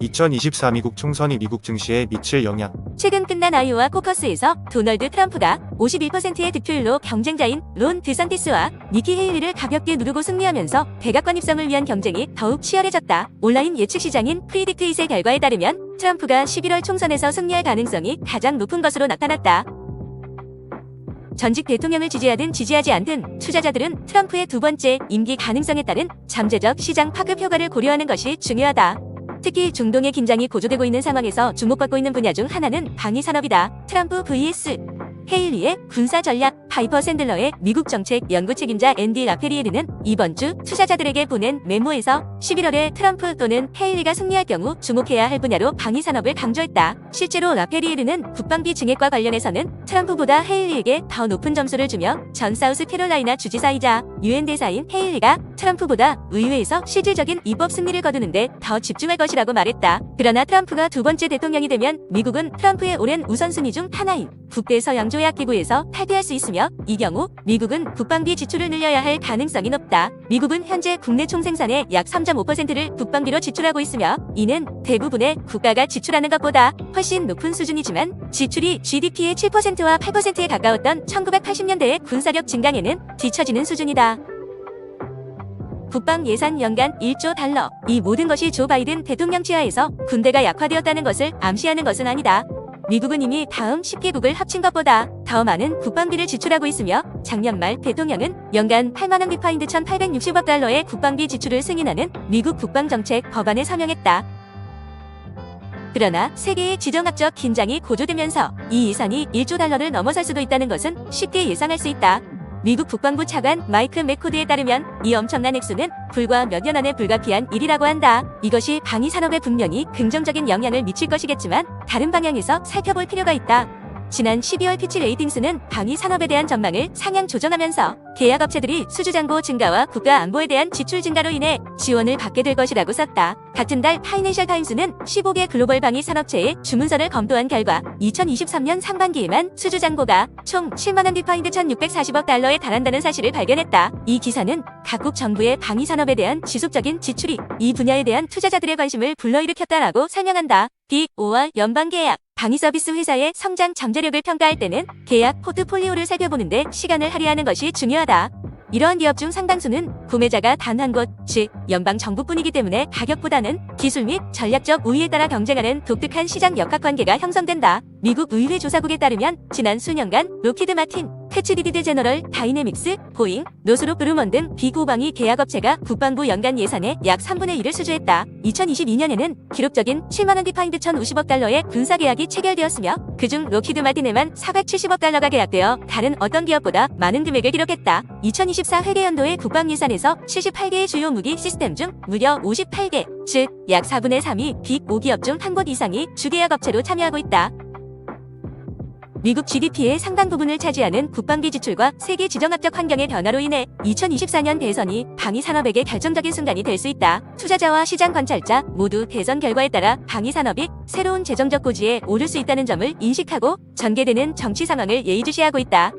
2024 미국 총선이 미국 증시에 미칠 영향. 최근 끝난 아이오와 코커스에서 도널드 트럼프가 51%의 득표율로 경쟁자인 론 드산티스와 니키 헤일리를 가볍게 누르고 승리하면서 백악관 입성을 위한 경쟁이 더욱 치열해졌다. 온라인 예측 시장인 프리딕트잇의 결과에 따르면 트럼프가 11월 총선에서 승리할 가능성이 가장 높은 것으로 나타났다. 전직 대통령을 지지하든 지지하지 않든 투자자들은 트럼프의 두 번째 임기 가능성에 따른 잠재적 시장 파급 효과를 고려하는 것이 중요하다. 특히 중동의 긴장이 고조되고 있는 상황에서 주목받고 있는 분야 중 하나는 방위산업이다. 트럼프 vs 헤일리의 군사전략. 파이퍼 샌들러의 미국 정책 연구 책임자 앤디 라페리에르는 이번 주 투자자들에게 보낸 메모에서 11월에 트럼프 또는 헤일리가 승리할 경우 주목해야 할 분야로 방위산업을 강조했다. 실제로 라페리에르는 국방비 증액과 관련해서는 트럼프보다 헤일리에게 더 높은 점수를 주며 전 사우스캐롤라이나 주지사이자 유엔 대사인 헤일리가 트럼프보다 의회에서 실질적인 입법 승리를 거두는데 더 집중할 것이라고 말했다. 그러나 트럼프가 두 번째 대통령이 되면 미국은 트럼프의 오랜 우선순위 중 하나인 북대서양조약기구에서 탈퇴할 수 있으며 이 경우 미국은 국방비 지출을 늘려야 할 가능성이 높다. 미국은 현재 국내 총생산의 약 3.5%를 국방비로 지출하고 있으며 이는 대부분의 국가가 지출하는 것보다 훨씬 높은 수준이지만 지출이 GDP의 7%와 8%에 가까웠던 1980년대의 군사력 증강에는 뒤처지는 수준이다. 국방 예산 연간 1조 달러. 이 모든 것이 조 바이든 대통령 치하에서 군대가 약화되었다는 것을 암시하는 것은 아니다. 미국은 이미 다음 10개국을 합친 것보다 더 많은 국방비를 지출하고 있으며 작년 말 대통령은 연간 8만원 비파인드 1,860억 달러의 국방비 지출을 승인하는 미국 국방정책 법안에 서명했다. 그러나 세계의 지정학적 긴장이 고조되면서 이 예산이 1조 달러를 넘어설 수도 있다는 것은 쉽게 예상할 수 있다. 미국 국방부 차관 마이크 맥코드에 따르면 이 엄청난 액수는 불과 몇 년 안에 불가피한 일이라고 한다. 이것이 방위산업에 분명히 긍정적인 영향을 미칠 것이겠지만 다른 방향에서 살펴볼 필요가 있다. 지난 12월 피치 레이팅스는 방위산업에 대한 전망을 상향 조정하면서 계약업체들이 수주잔고 증가와 국가안보에 대한 지출 증가로 인해 지원을 받게 될 것이라고 썼다. 같은 달 파이낸셜 타임스는 15개 글로벌 방위산업체의 주문서를 검토한 결과 2023년 상반기에만 수주잔고가 총 7만원 비파인드 1,640억 달러에 달한다는 사실을 발견했다. 이 기사는 각국 정부의 방위산업에 대한 지속적인 지출이 이 분야에 대한 투자자들의 관심을 불러일으켰다라고 설명한다. 빅 5월 연방계약. 방위서비스 회사의 성장 잠재력을 평가할 때는 계약 포트폴리오를 살펴보는데 시간을 할애하는 것이 중요하다. 이러한 기업 중 상당수는 구매자가 단 한 곳, 즉 연방 정부뿐이기 때문에 가격보다는 기술 및 전략적 우위에 따라 경쟁하는 독특한 시장 역학관계가 형성된다. 미국 의회 조사국에 따르면 지난 수년간 로키드 마틴, 캐치디디드 제너럴, 다이내믹스, 보잉, 노스롭 그루먼 등 비고방위 계약업체가 국방부 연간 예산의 약 3분의 1을 수주했다. 2022년에는 기록적인 7만원 비파인드 1,050억 달러의 군사 계약이 체결되었으며 그중 로키드 마틴에만 470억 달러가 계약되어 다른 어떤 기업보다 많은 금액을 기록했다. 2024 회계연도의 국방 예산에서 78개의 주요 무기 시스템 중 무려 58개, 즉 약 4분의 3이 빅 5기업 중 한 곳 이상이 주계약업체로 참여하고 있다. 미국 GDP의 상당 부분을 차지하는 국방비 지출과 세계 지정학적 환경의 변화로 인해 2024년 대선이 방위산업에게 결정적인 순간이 될 수 있다. 투자자와 시장 관찰자 모두 대선 결과에 따라 방위산업이 새로운 재정적 고지에 오를 수 있다는 점을 인식하고 전개되는 정치 상황을 예의주시하고 있다.